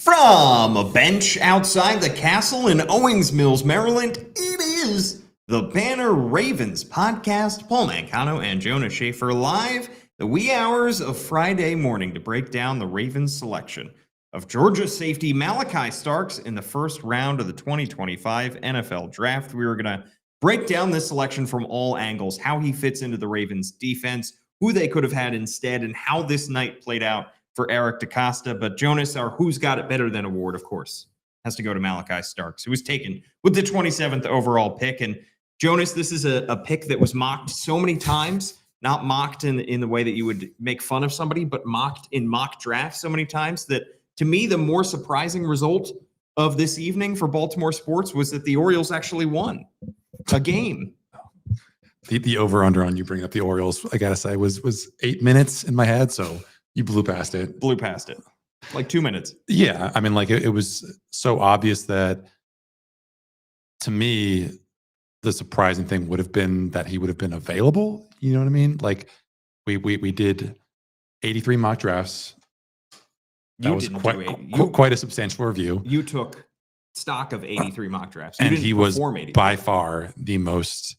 From a bench outside the castle in Owings Mills, Maryland, it is the Banner Ravens podcast. Paul Mancano and Jonas Shaffer live the wee hours of Friday morning to break down the Ravens selection of Georgia safety Malaki Starks in the first round of the 2025 NFL Draft. We were going to break down this selection from all angles, how he fits into the Ravens defense, who they could have had instead, and how this night played out for Eric DeCosta. But Jonas, our Who's Got It Better Than award, of course, has to go to Malaki Starks, who was taken with the 27th overall pick. And Jonas, this is a pick that was mocked so many times, not mocked in the way that you would make fun of somebody, but mocked in mock drafts so many times that, to me, the more surprising result of this evening for Baltimore sports was that the Orioles actually won a game. The over-under on you bringing up the Orioles, I gotta say, was 8 minutes in my head, so you blew past it. Like 2 minutes. Yeah, I mean, like it was so obvious that, to me, the surprising thing would have been that he would have been available. You know what I mean? Like we did 83 mock drafts. That was quite a substantial review. You took stock of 83 mock drafts. And he was by far the most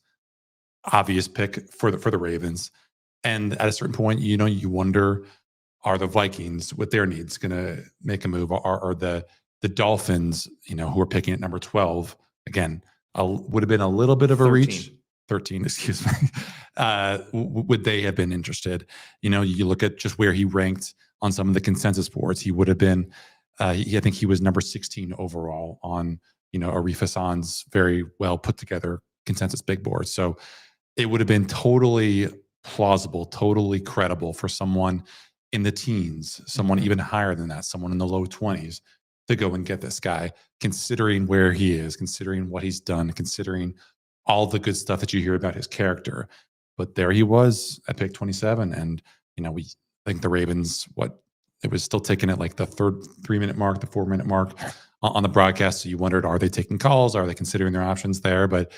obvious pick for the Ravens. And at a certain point, you wonder, are the Vikings with their needs going to make a move? Are the Dolphins, who are picking at number 12, again, would have been a little bit of a 13. reach. 13, excuse me. Would they have been interested? You look at just where he ranked on some of the consensus boards. He would have been, I think he was number 16 overall on, Arif Hassan's very well put together consensus big board. So it would have been totally plausible, totally credible for someone in the teens, someone even higher than that, someone in the low 20s, to go and get this guy, considering where he is, considering what he's done, considering all the good stuff that you hear about his character. But there he was at pick 27. And, we think the Ravens, it was still taking it like the third 3-minute mark, the 4-minute mark on the broadcast. So you wondered, are they taking calls? Are they considering their options there? But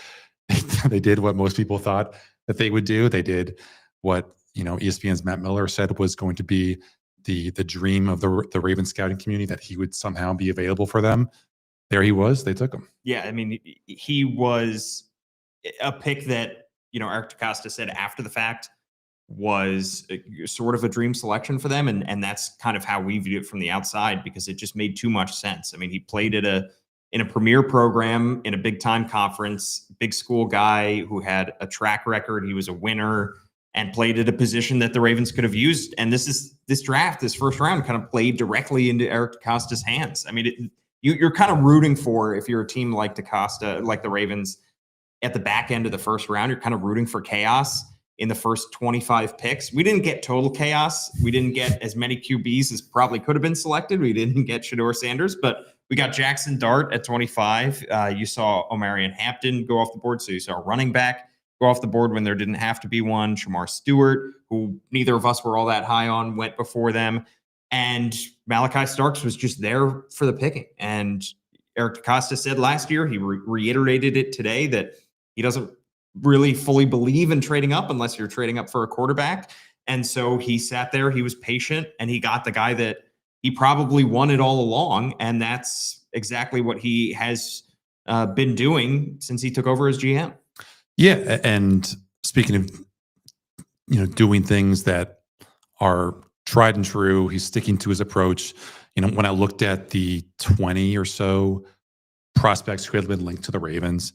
they did what most people thought that they would do. They did what, ESPN's Matt Miller said was going to be the dream of the Ravens scouting community, that he would somehow be available for them. There he was. They took him. Yeah, I mean, he was a pick that, Eric DeCosta said after the fact was sort of a dream selection for them. And that's kind of how we viewed it from the outside, because it just made too much sense. I mean, he played in a premier program in a big time conference, big school guy who had a track record. He was a winner and played at a position that the Ravens could have used. And this draft, this first round, kind of played directly into Eric DeCosta's hands. I mean, you're kind of rooting for, if you're a team like DeCosta, like the Ravens, at the back end of the first round, you're kind of rooting for chaos in the first 25 picks. We didn't get total chaos. We didn't get as many QBs as probably could have been selected. We didn't get Shador Sanders, but we got Jackson Dart at 25. You saw Omarion Hampton go off the board. So you saw a running back go off the board when there didn't have to be one. Shamar Stewart, who neither of us were all that high on, went before them. And Malaki Starks was just there for the picking. And Eric DeCosta said last year, he reiterated it today, that he doesn't really fully believe in trading up unless you're trading up for a quarterback. And so he sat there, he was patient, and he got the guy that he probably wanted all along. And that's exactly what he has been doing since he took over as GM. Yeah. And speaking of, doing things that are tried and true, he's sticking to his approach. When I looked at the 20 or so prospects who had been linked to the Ravens,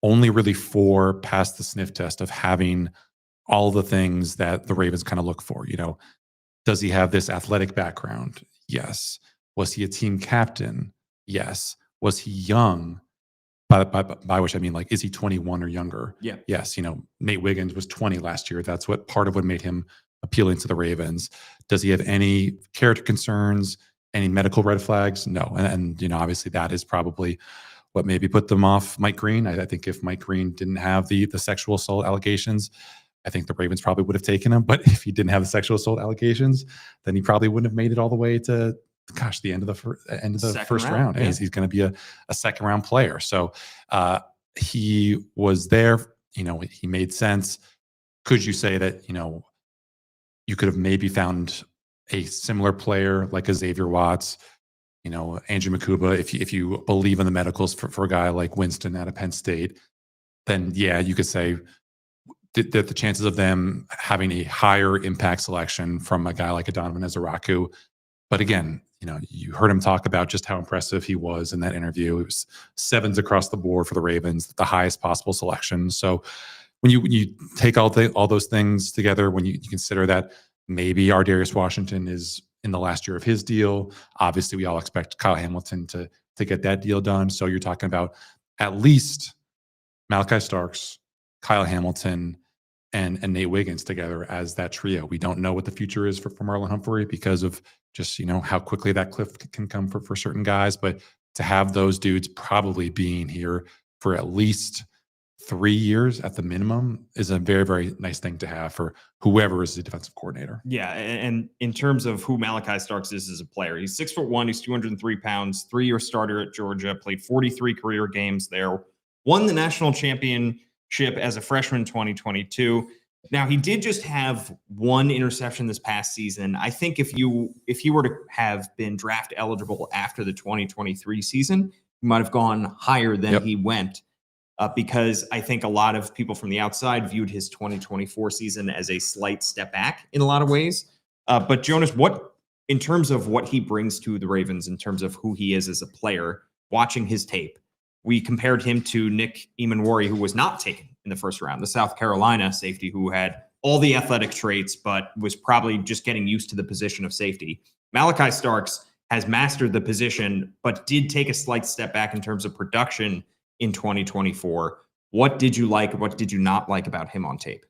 only really 4 passed the sniff test of having all the things that the Ravens kind of look for. Does he have this athletic background? Yes. Was he a team captain? Yes. Was he young? By which I mean, like, is he 21 or younger? Yeah. Yes. Nate Wiggins was 20 last year. That's part of what made him appealing to the Ravens. Does he have any character concerns, any medical red flags? No. And obviously that is probably what maybe put them off Mike Green. I think if Mike Green didn't have the sexual assault allegations, I think the Ravens probably would have taken him. But if he didn't have the sexual assault allegations, then he probably wouldn't have made it all the way to, the end of the first round. Yeah. He's going to be a second round player. So he was there. He made sense. Could you say that you could have maybe found a similar player like a Xavier Watts Andrew Makuba, if you believe in the medicals for a guy like Winston out of Penn State, then yeah, you could say that the chances of them having a higher impact selection from a guy like a Donovan Ezaraku. But again, you heard him talk about just how impressive he was in that interview. It was 7s across the board for the Ravens, the highest possible selection. So when you take all those things together, when you consider that maybe Ardarius Washington is in the last year of his deal, obviously we all expect Kyle Hamilton to get that deal done. So you're talking about at least Malaki Starks, Kyle Hamilton, and Nate Wiggins together as that trio. We don't know what the future is for Marlon Humphrey because of just how quickly that cliff can come for certain guys. But to have those dudes probably being here for at least 3 years at the minimum is a very, very nice thing to have for whoever is the defensive coordinator. Yeah, and in terms of who Malaki Starks is as a player, he's 6'1", he's 203 pounds, 3-year starter at Georgia, played 43 career games there, won the national championship as a freshman in 2022. Now, he did just have one interception this past season. I think if he were to have been draft eligible after the 2023 season, he might have gone higher than he went. Because I think a lot of people from the outside viewed his 2024 season as a slight step back in a lot of ways. But Jonas, in terms of what he brings to the Ravens, in terms of who he is as a player, watching his tape, we compared him to Nick Emanwari, who was not taken in the first round, the South Carolina safety who had all the athletic traits, but was probably just getting used to the position of safety. Malaki Starks has mastered the position, but did take a slight step back in terms of production in 2024. What did you like? What did you not like about him on tape?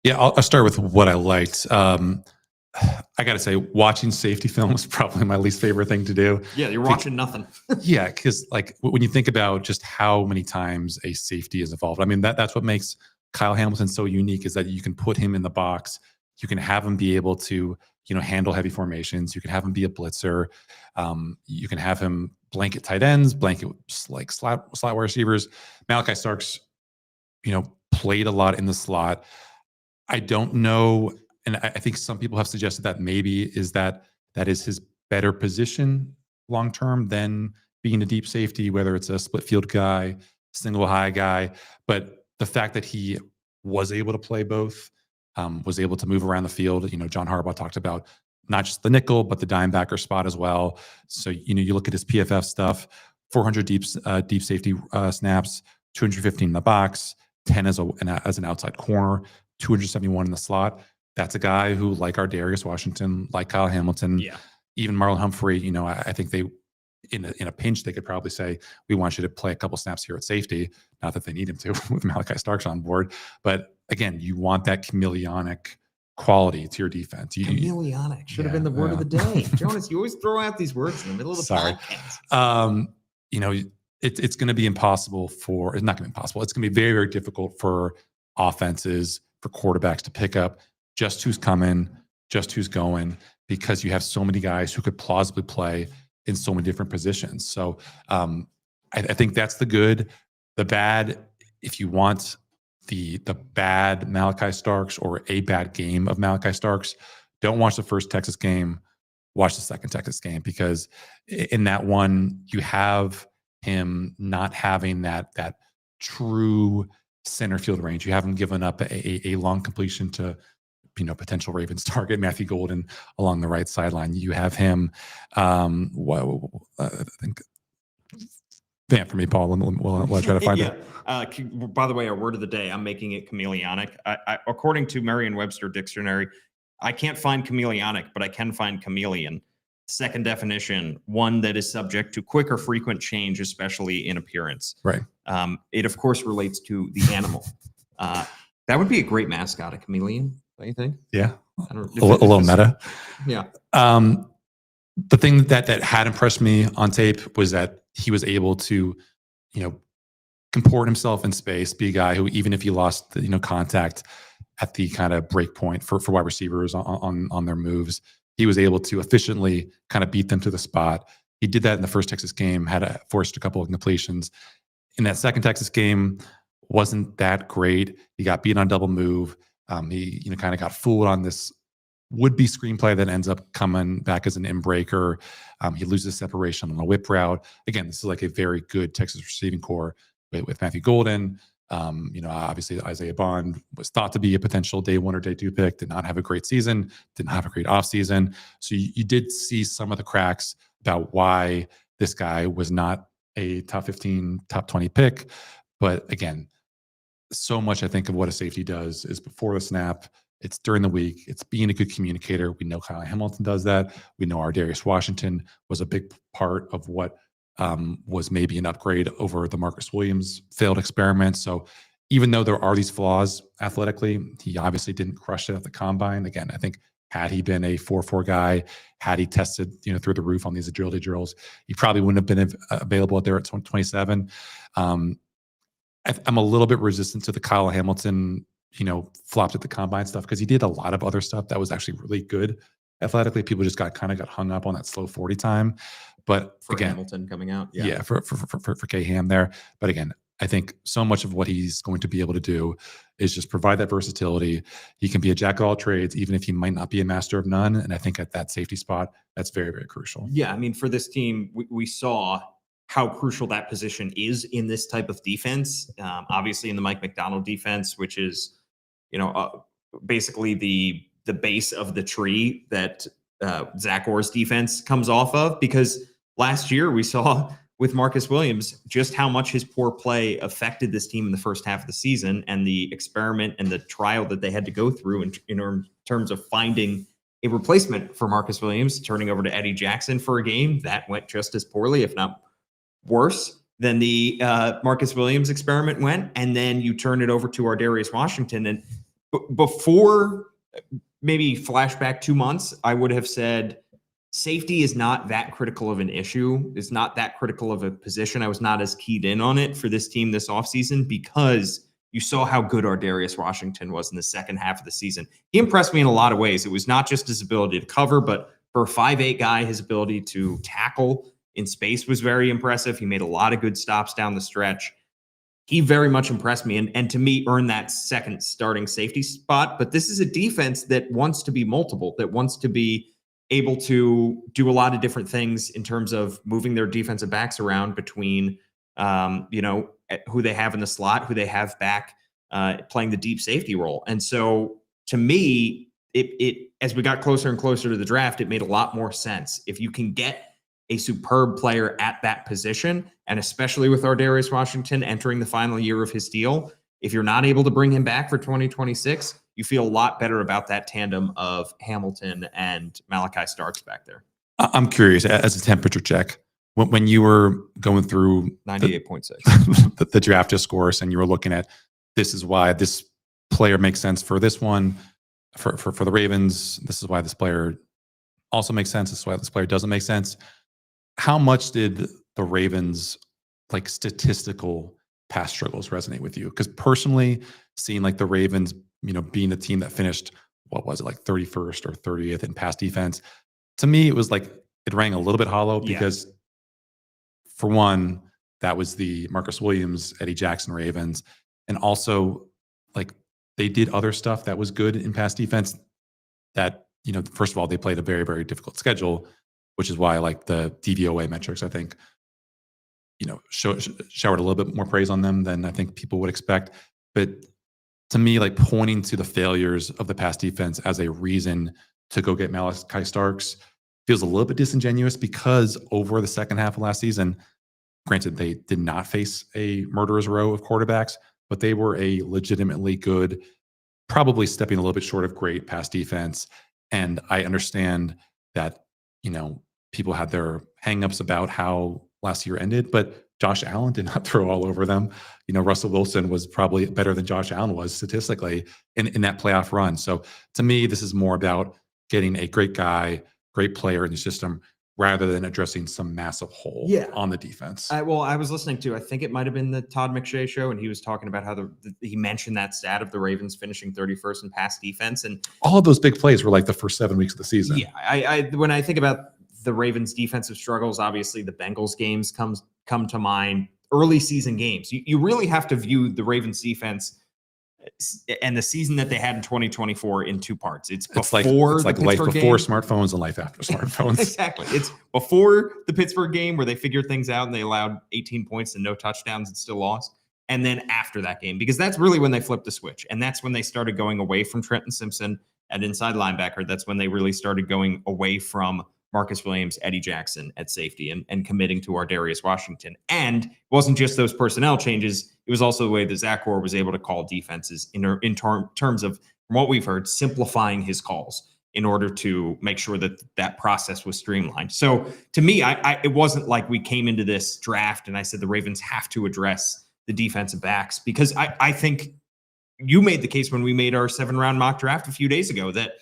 Yeah, I'll start with what I liked. I got to say, watching safety film is probably my least favorite thing to do. Yeah, you're watching nothing. Yeah, because when you think about just how many times a safety is involved, I mean, that's what makes Kyle Hamilton so unique, is that you can put him in the box. You can have him be able to, handle heavy formations. You can have him be a blitzer. You can have him blanket tight ends, blanket like slot wide receivers. Malaki Starks, played a lot in the slot. I don't know, and I think some people have suggested that maybe that is his better position long term than being a deep safety, whether it's a split field guy, single high guy. But the fact that he was able to play both, was able to move around the field. John Harbaugh talked about not just the nickel, but the dime backer spot as well. So, you look at his PFF stuff, 400 deep safety snaps, 215 in the box, 10 as an outside corner, 271 in the slot. That's a guy who, like Ardarius Washington, like Kyle Hamilton, even Marlon Humphrey, I think they, in a pinch, they could probably say, we want you to play a couple snaps here at safety. Not that they need him to with Malaki Starks on board. But again, you want that chameleonic quality to your defense. Chameleonic should have been the word of the day. Jonas, you always throw out these words in the middle of the podcast. It's going to be impossible it's not going to be impossible. It's going to be very, very difficult for offenses, for quarterbacks to pick up just who's coming, just who's going, because you have so many guys who could plausibly play in so many different positions. So I think that's the good. The bad, if you want the bad Malaki Starks or a bad game of Malaki Starks, don't watch the first Texas game, watch the second Texas game, because in that one, you have him not having that true center field range. You have him giving up a long completion to potential Ravens target Matthew Golden along the right sideline. You have him, I think, vamp for me, Paul. We'll try to find it. By the way, our word of the day, I'm making it chameleonic. According to Merriam-Webster dictionary, I can't find chameleonic, but I can find chameleon. Second definition, one that is subject to quick or frequent change, especially in appearance. Right. It, of course, relates to the animal. That would be a great mascot, a chameleon, don't you think? Yeah. A little meta. Yeah. The thing that had impressed me on tape was that he was able to, comport himself in space, be a guy who, even if he lost, contact at the kind of break point for wide receivers on their moves, he was able to efficiently kind of beat them to the spot. He did that in the first Texas game, forced a couple of completions. In that second Texas game, wasn't that great. He got beat on double move. He kind of got fooled on this would-be screenplay that ends up coming back as an in-breaker. He loses separation on a whip route. Again, this is like a very good Texas receiving core with Matthew Golden. Obviously Isaiah Bond was thought to be a potential day 1 or day 2 pick, did not have a great season, didn't have a great offseason. So you did see some of the cracks about why this guy was not a top 15, top 20 pick. But again, so much I think of what a safety does is before the snap, it's during the week, it's being a good communicator. We know Kyle Hamilton does that. We know our Darius Washington was a big part of what was maybe an upgrade over the Marcus Williams failed experiment. So even though there are these flaws athletically, he obviously didn't crush it at the combine. Again, I think had he been a 4.4 guy, had he tested through the roof on these agility drills, he probably wouldn't have been available there at 27. I'm a little bit resistant to the Kyle Hamilton, flopped at the combine stuff because he did a lot of other stuff that was actually really good athletically. People just got hung up on that slow 40 time. But for again, Hamilton coming out, for K-Ham there. But again, I think so much of what he's going to be able to do is just provide that versatility. He can be a jack of all trades, even if he might not be a master of none. And I think at that safety spot, that's very, very crucial. Yeah, I mean, for this team, we saw how crucial that position is in this type of defense. Obviously, in the Mike Macdonald defense, which is, basically the base of the tree that Zach Orr's defense comes off of. Because last year we saw with Marcus Williams just how much his poor play affected this team in the first half of the season, and the experiment and the trial that they had to go through in terms of finding a replacement for Marcus Williams, turning over to Eddie Jackson for a game that went just as poorly, if not worse than the Marcus Williams experiment went. And then you turn it over to our Darius Washington. And before maybe flashback 2 months, I would have said safety is not that critical of an issue. It's not that critical of a position. I was not as keyed in on it for this team this offseason because you saw how good our Darius Washington was in the second half of the season. He impressed me in a lot of ways. It was not just his ability to cover, but for a 5'8" guy, his ability to tackle in space was very impressive. He made a lot of good stops down the stretch. He very much impressed me and to me earned that second starting safety spot. But this is a defense that wants to be multiple, that wants to be able to do a lot of different things in terms of moving their defensive backs around between, who they have in the slot, who they have back playing the deep safety role. And so to me, it as we got closer and closer to the draft, it made a lot more sense. If you can get a superb player at that position, and especially with our Darius Washington entering the final year of his deal, if you're not able to bring him back for 2026, you feel a lot better about that tandem of Hamilton and Malaki Starks back there. I'm curious, as a temperature check, when you were going through 98.6 the draft discourse and you were looking at this is why this player makes sense for this one, for the Ravens, this is why this player also makes sense, this is why this player doesn't make sense. How much did the Ravens statistical pass struggles resonate with you? Because personally, seeing the Ravens, being a team that finished, what was it, 31st or 30th in pass defense, to me, it was it rang a little bit hollow because for one, that was the Marcus Williams, Eddie Jackson Ravens. And also they did other stuff that was good in pass defense that, first of all, they played a very, very difficult schedule, which is why the DVOA metrics, I think, showered a little bit more praise on them than I think people would expect. But to me, pointing to the failures of the pass defense as a reason to go get Malaki Starks feels a little bit disingenuous because over the second half of last season, granted, they did not face a murderer's row of quarterbacks, but they were a legitimately good, probably stepping a little bit short of great pass defense. And I understand that, people had their hangups about how last year ended, but Josh Allen did not throw all over them. Russell Wilson was probably better than Josh Allen was statistically in that playoff run. So to me, this is more about getting a great guy, great player in the system rather than addressing some massive hole on the defense. I was listening to, I think it might've been the Todd McShay show, and he was talking about how he mentioned that stat of the Ravens finishing 31st in pass defense. And all of those big plays were the first 7 weeks of the season. Yeah. I when I think about the Ravens defensive struggles, obviously the Bengals games come to mind, early season games. You really have to view the Ravens defense and the season that they had in 2024 in 2 parts. It's It's like before life before smartphones and life after smartphones. Exactly. It's before the Pittsburgh game where they figured things out and they allowed 18 points and no touchdowns and still lost. And then after that game, because that's really when they flipped the switch. And that's when they started going away from Trenton Simpson at inside linebacker. That's when they really started going away from Marcus Williams, Eddie Jackson at safety, and committing to Ardarius Washington. And it wasn't just those personnel changes. It was also the way that Zach Orr was able to call defenses in terms of, from what we've heard, simplifying his calls in order to make sure that that process was streamlined. So to me, it wasn't like we came into this draft and I said the Ravens have to address the defensive backs, because I think you made the case when we made our 7-round mock draft a few days ago that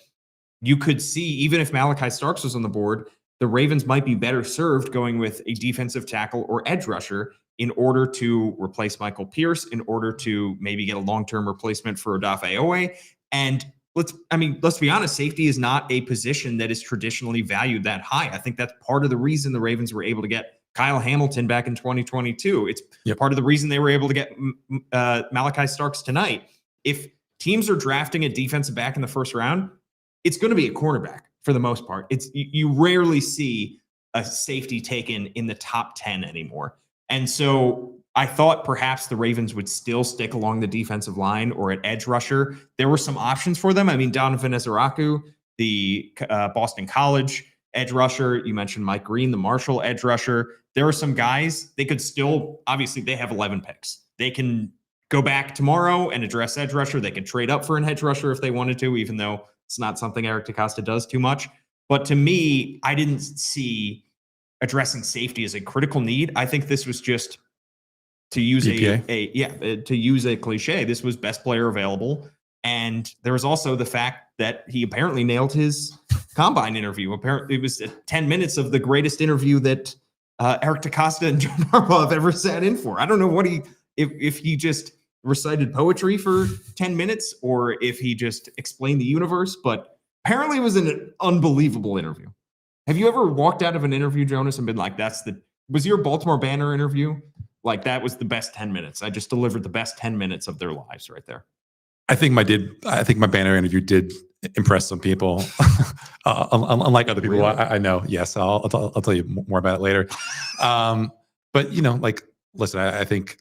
you could see, even if Malaki Starks was on the board, the Ravens might be better served going with a defensive tackle or edge rusher in order to replace Michael Pierce, in order to maybe get a long-term replacement for Odafe Owe. And let's be honest, safety is not a position that is traditionally valued that high. I think that's part of the reason the Ravens were able to get Kyle Hamilton back in 2022. It's part of the reason they were able to get Malaki Starks tonight. If teams are drafting a defensive back in the first round, it's going to be a cornerback for the most part. You rarely see a safety taken in the top 10 anymore. And so I thought perhaps the Ravens would still stick along the defensive line or at edge rusher. There were some options for them. I mean, Donovan Ezeraku, the Boston College edge rusher. You mentioned Mike Green, the Marshall edge rusher. There are some guys they could still, obviously they have 11 picks. They can go back tomorrow and address edge rusher. They could trade up for an edge rusher if they wanted to, even though it's not something Eric DeCosta does too much. But to me, I didn't see addressing safety as a critical need. I think this was just, to use to use a cliche, this was best player available. And there was also the fact that he apparently nailed his combine interview. Apparently it was 10 minutes of the greatest interview that Eric DeCosta and John Harbaugh have ever sat in for. I don't know if he just recited poetry for 10 minutes or if he just explained the universe, but apparently it was an unbelievable interview. Have you ever walked out of an interview, Jonas, and been like, was your Baltimore Banner interview? Like, that was the best 10 minutes. I just delivered the best 10 minutes of their lives right there. I think my Banner interview did impress some people, unlike other people. Really? I know. Yes, I'll tell you more about it later. But listen, I think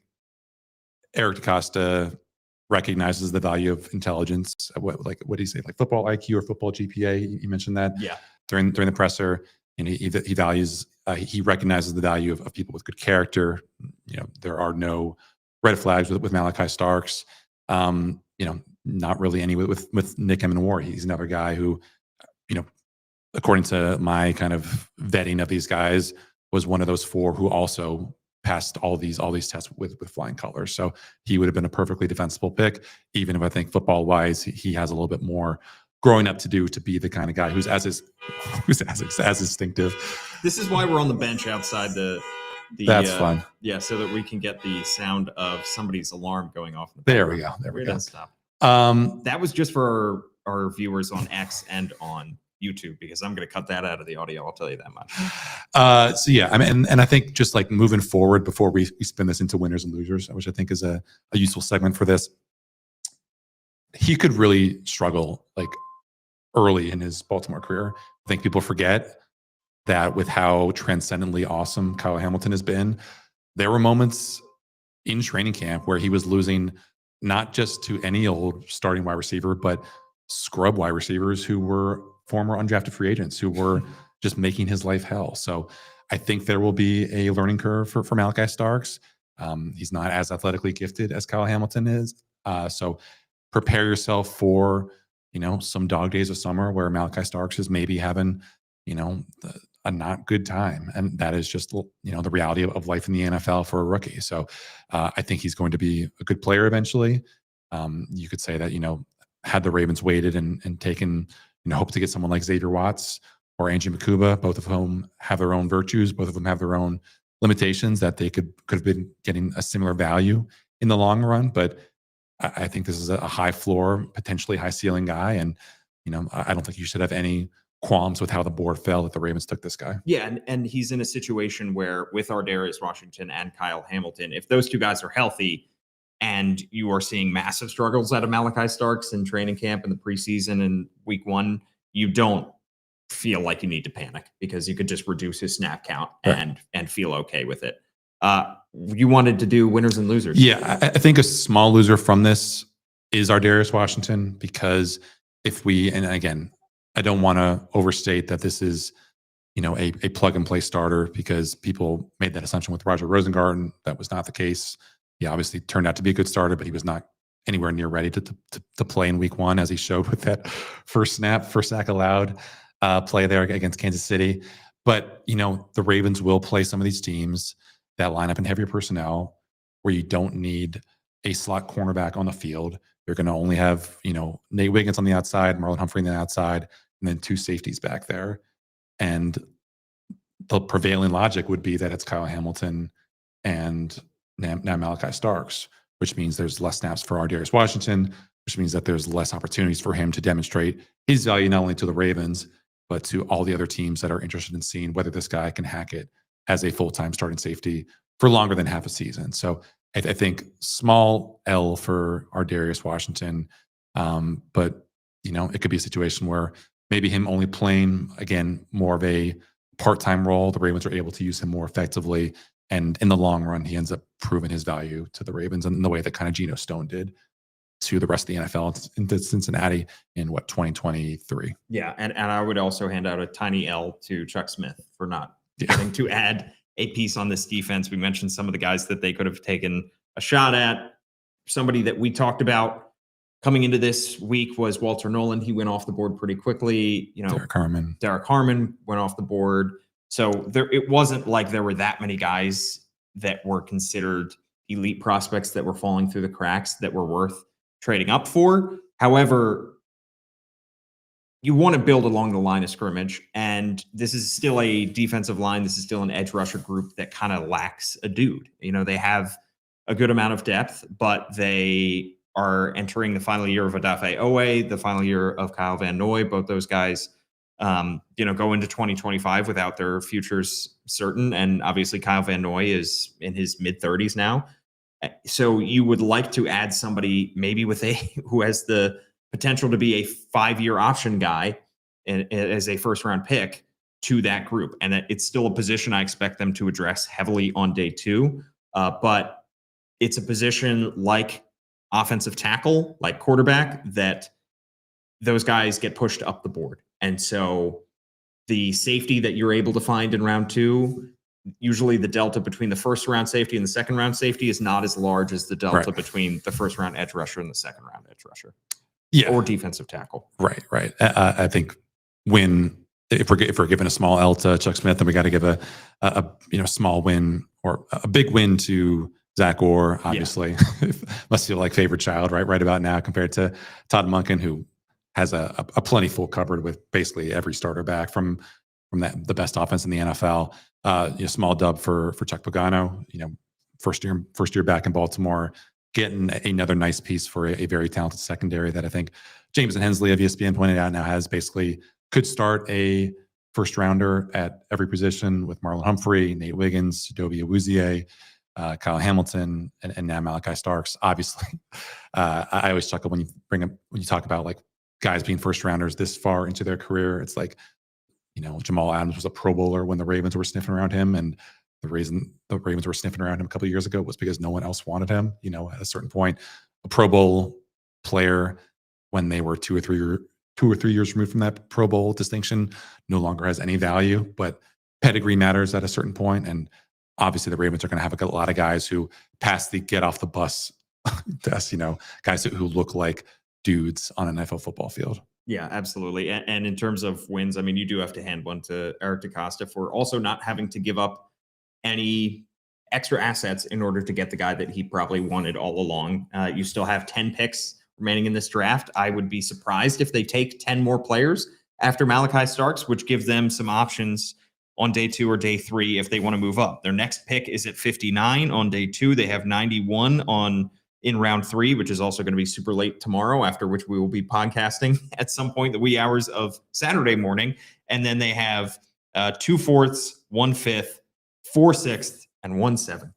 Eric DeCosta recognizes the value of intelligence. What did he say? Like football IQ or football GPA? You mentioned that. Yeah. During the presser, and he values. He recognizes the value of people with good character. There are no red flags with Malaki Starks. Not really any with Nick Emenwar. He's another guy who, according to my kind of vetting of these guys, was one of those 4 who also passed all these tests with flying colors. So he would have been a perfectly defensible pick, even if I think football wise he has a little bit more growing up to do to be the kind of guy who's as instinctive. This is why we're on the bench outside the That's fun. Yeah, so that we can get the sound of somebody's alarm going off. There we go. There we go. Stop. That was just for our viewers on X and on YouTube, because I'm going to cut that out of the audio. I'll tell you that much. So yeah, I mean, and I think just like moving forward before we spin this into winners and losers, which I think is a useful segment for this. He could really struggle like early in his Baltimore career. I think people forget that with how transcendently awesome Kyle Hamilton has been, there were moments in training camp where he was losing not just to any old starting wide receiver, but scrub wide receivers who were former undrafted free agents who were just making his life hell. So I think there will be a learning curve for Malaki Starks. He's not as athletically gifted as Kyle Hamilton is. So prepare yourself for, some dog days of summer where Malaki Starks is maybe having, a not good time. And that is just, the reality of life in the NFL for a rookie. So I think he's going to be a good player eventually. You could say that, had the Ravens waited and taken, hope to get someone like Xavier Watts or Angie Makuba, both of whom have their own virtues, both of them have their own limitations, that they could have been getting a similar value in the long run. But I think this is a high floor, potentially high ceiling guy. And, I don't think you should have any qualms with how the board fell that the Ravens took this guy. Yeah. And he's in a situation where with Ardarius Washington and Kyle Hamilton, if those 2 guys are healthy, and you are seeing massive struggles out of Malaki Starks in training camp in the preseason and week 1, you don't feel like you need to panic because you could just reduce his snap count and feel okay with it. You wanted to do winners and losers. Yeah, I think a small loser from this is Ardarius Washington, because if we, and again, I don't want to overstate that this is, a plug and play starter, because people made that assumption with Roger Rosengarten. That was not the case. He obviously turned out to be a good starter, but he was not anywhere near ready to play in week 1, as he showed with that first sack allowed play there against Kansas City. But, the Ravens will play some of these teams that line up in heavier personnel where you don't need a slot cornerback on the field. You're going to only have, Nate Wiggins on the outside, Marlon Humphrey on the outside, and then 2 safeties back there. And the prevailing logic would be that it's Kyle Hamilton and now Malaki Starks, which means there's less snaps for Ardarius Washington, which means that there's less opportunities for him to demonstrate his value not only to the Ravens, but to all the other teams that are interested in seeing whether this guy can hack it as a full-time starting safety for longer than half a season. So I think small L for Ardarius Washington, but it could be a situation where maybe him only playing, again, more of a part-time role, the Ravens are able to use him more effectively, and in the long run, he ends up proving his value to the Ravens in the way that kind of Geno Stone did to the rest of the NFL into Cincinnati in 2023. Yeah, and I would also hand out a tiny L to Chuck Smith for not having to add a piece on this defense. We mentioned some of the guys that they could have taken a shot at. Somebody that we talked about coming into this week was Walter Nolan. He went off the board pretty quickly. Derek Harmon went off the board. So it wasn't like there were that many guys that were considered elite prospects that were falling through the cracks that were worth trading up for. However, you want to build along the line of scrimmage, and this is still a defensive line. This is still an edge rusher group that kind of lacks a dude. They have a good amount of depth, but they are entering the final year of Odafe Owe, the final year of Kyle Van Noy. Both those guys, go into 2025 without their futures certain. And obviously Kyle Van Noy is in his mid-30s now. So you would like to add somebody maybe who has the potential to be a 5-year option guy as a first-round pick to that group. And it's still a position I expect them to address heavily on day 2. But it's a position like offensive tackle, like quarterback, that those guys get pushed up the board. And so the safety that you're able to find in round 2, usually the delta between the first round safety and the second round safety is not as large as the delta between the first round edge rusher and the second round edge rusher. Yeah. Or defensive tackle. Right. I think if we're giving a small L to Chuck Smith, then we got to give a small win or a big win to Zach Orr, obviously. Yeah. Must feel like favorite child right about now compared to Todd Monken, who has a plenty full cupboard with basically every starter back from the best offense in the NFL. Small dub for Chuck Pagano, first year back in Baltimore, getting another nice piece for a very talented secondary that I think Jameson Hensley of ESPN pointed out now could start a first rounder at every position with Marlon Humphrey, Nate Wiggins, Dobe Awuzie, Kyle Hamilton, and now Malaki Starks. Obviously, I always chuckle when you talk about like guys being first rounders this far into their career. It's like, Jamal Adams was a Pro Bowler when the Ravens were sniffing around him, and the reason the Ravens were sniffing around him a couple of years ago was because no one else wanted him. At a certain point, a Pro Bowl player, when they were 2 or 3 years removed from that Pro Bowl distinction, no longer has any value. But pedigree matters at a certain point, and obviously the Ravens are going to have a lot of guys who pass the get off the bus test. Guys who look like dudes on an NFL football field. Yeah, absolutely. And in terms of wins, I mean, you do have to hand one to Eric DeCosta for also not having to give up any extra assets in order to get the guy that he probably wanted all along. You still have 10 picks remaining in this draft. I would be surprised if they take 10 more players after Malaki Starks, which gives them some options on day 2 or day 3 if they want to move up. Their next pick is at 59 on day 2. They have 91 in round 3, which is also going to be super late tomorrow, after which we will be podcasting at some point the wee hours of Saturday morning. And then they have 2 fourths, 1 fifth, 4 sixths, and 1 seventh.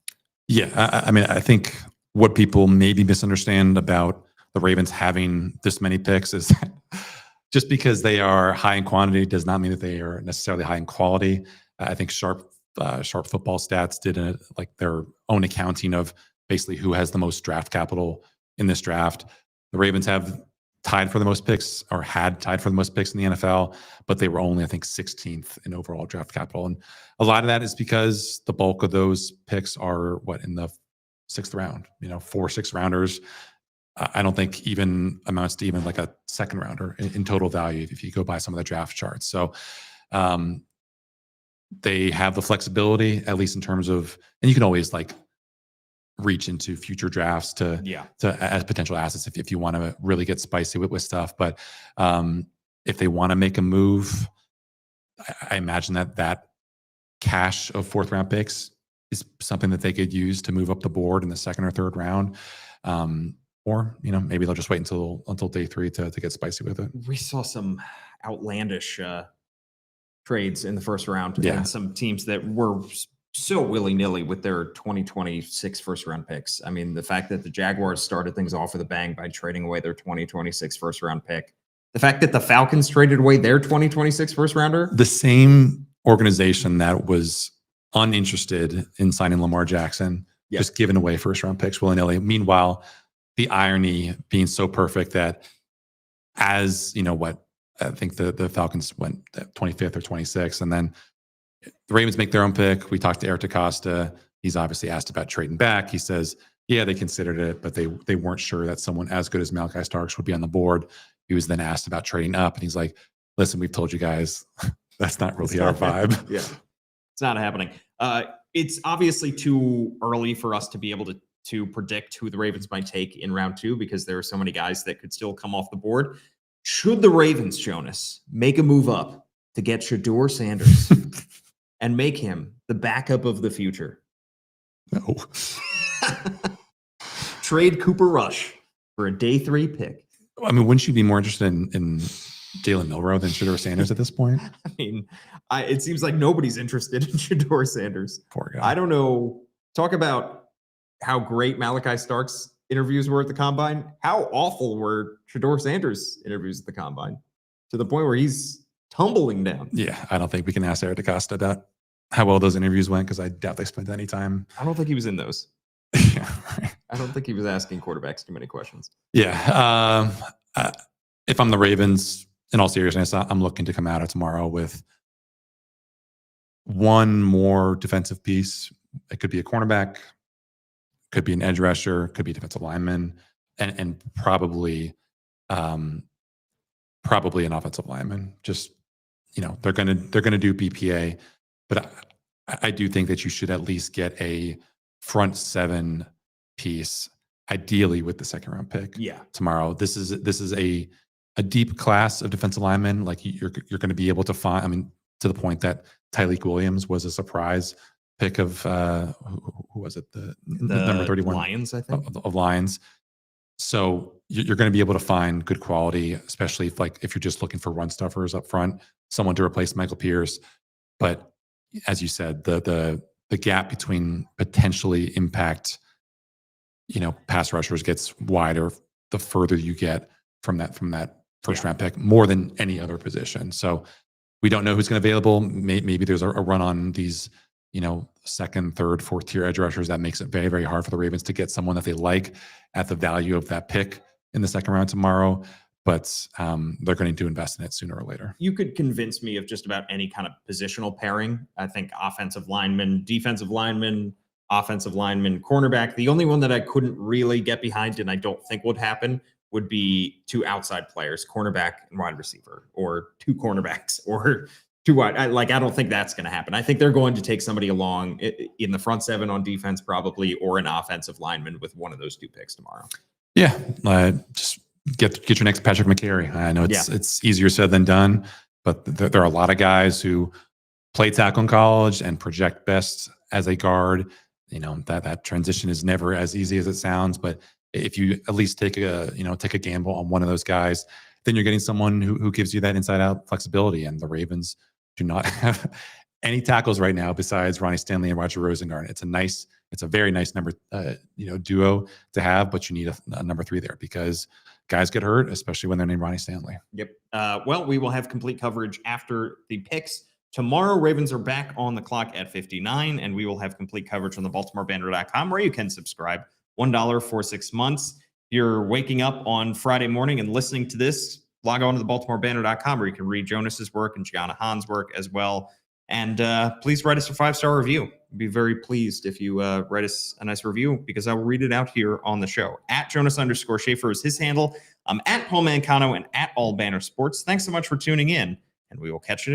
Yeah, I mean, I think what people maybe misunderstand about the Ravens having this many picks is that just because they are high in quantity does not mean that they are necessarily high in quality. I think Sharp Football Stats did their own accounting of basically who has the most draft capital in this draft. The Ravens have tied for the most picks, or had tied for the most picks in the NFL, but they were only, I think, 16th in overall draft capital. And a lot of that is because the bulk of those picks are in the 6th round, 4 6-rounders. I don't think even amounts to even like a 2nd rounder in total value if you go by some of the draft charts. So they have the flexibility, at least in terms of, and you can always reach into future drafts to as potential assets if you want to really get spicy with stuff. But if they want to make a move, I imagine that cache of 4th round picks is something that they could use to move up the board in the 2nd or 3rd round. Or maybe they'll just wait until day 3 to get spicy with it. We saw some outlandish trades in the 1st round, and some teams that were so willy-nilly with their 2026 first-round picks. I mean, the fact that the Jaguars started things off with a bang by trading away their 2026 first-round pick. The fact that the Falcons traded away their 2026 first-rounder. The same organization that was uninterested in signing Lamar Jackson, just giving away first-round picks willy-nilly. Meanwhile, the irony being so perfect that as, I think the Falcons went 25th or 26th, and then the Ravens make their own pick. We talked to Eric DeCosta. He's obviously asked about trading back. He says, yeah, they considered it, but they weren't sure that someone as good as Malaki Starks would be on the board. He was then asked about trading up, and he's like, listen, we've told you guys that's not really our vibe. Yeah, it's not happening. It's obviously too early for us to be able to predict who the Ravens might take in round 2 because there are so many guys that could still come off the board. Should the Ravens, Jonas, make a move up to get Shedeur Sanders and make him the backup of the future? No. Trade Cooper Rush for a day 3 pick. I mean, wouldn't you be more interested in Jalen Milroe than Shedeur Sanders at this point? I mean, it seems like nobody's interested in Shedeur Sanders. Poor guy. I don't know. Talk about how great Malaki Starks interviews were at the Combine. How awful were Shedeur Sanders interviews at the Combine? To the point where he's tumbling down. Yeah, I don't think we can ask Eric DeCosta about how well those interviews went because I doubt they spent any time. I don't think he was in those. Yeah, right. I don't think he was asking quarterbacks too many questions. Yeah. If I'm the Ravens, in all seriousness, I'm looking to come out of tomorrow with one more defensive piece. It could be a cornerback, could be an edge rusher, could be a defensive lineman, and probably an offensive lineman. Just, they're gonna do BPA, but I do think that you should at least get a front 7 piece, ideally with the 2nd round pick. Tomorrow. This is a deep class of defensive linemen. Like you're going to be able to find. I mean, to the point that Tyleik Williams was a surprise pick of who was it? The number 31 Lions, I think, of Lions. So you're going to be able to find good quality, especially if you're just looking for run stuffers up front, someone to replace Michael Pierce. But as you said, the gap between potentially impact, pass rushers gets wider the further you get from that first round pick, more than any other position. So we don't know who's going to be available. Maybe there's a run on these, 2nd, 3rd, 4th tier edge rushers that makes it very, very hard for the Ravens to get someone that they like at the value of that pick in the 2nd round tomorrow. But they're going to invest in it sooner or later. You could convince me of just about any kind of positional pairing. I think offensive lineman, defensive lineman, offensive lineman, cornerback. The only one that I couldn't really get behind and I don't think would happen would be 2 outside players, cornerback and wide receiver, or 2 cornerbacks, or 2 wide. I don't think that's going to happen. I think they're going to take somebody along in the front 7 on defense probably, or an offensive lineman with one of those 2 picks tomorrow. Yeah. Just get your next Patrick McCary. I know it's easier said than done, but there are a lot of guys who play tackle in college and project best as a guard. That transition is never as easy as it sounds, but if you at least take a gamble on one of those guys, then you're getting someone who gives you that inside out flexibility. And the Ravens do not have any tackles right now besides Ronnie Stanley and Roger Rosengarten. It's a very nice number, duo to have, but you need a number 3 there because guys get hurt, especially when they're named Ronnie Stanley. Yep. Well, we will have complete coverage after the picks. Tomorrow, Ravens are back on the clock at 59, and we will have complete coverage on the BaltimoreBanner.com, where you can subscribe. $1 for 6 months. If you're waking up on Friday morning and listening to this, log on to the BaltimoreBanner.com, where you can read Jonas's work and Gianna Hahn's work as well. And please write us a 5-star review. I'd be very pleased if you write us a nice review, because I will read it out here on the show. At Jonas_Shaffer is his handle. I'm at Paul Mancano and at All Banner Sports. Thanks so much for tuning in, and we will catch you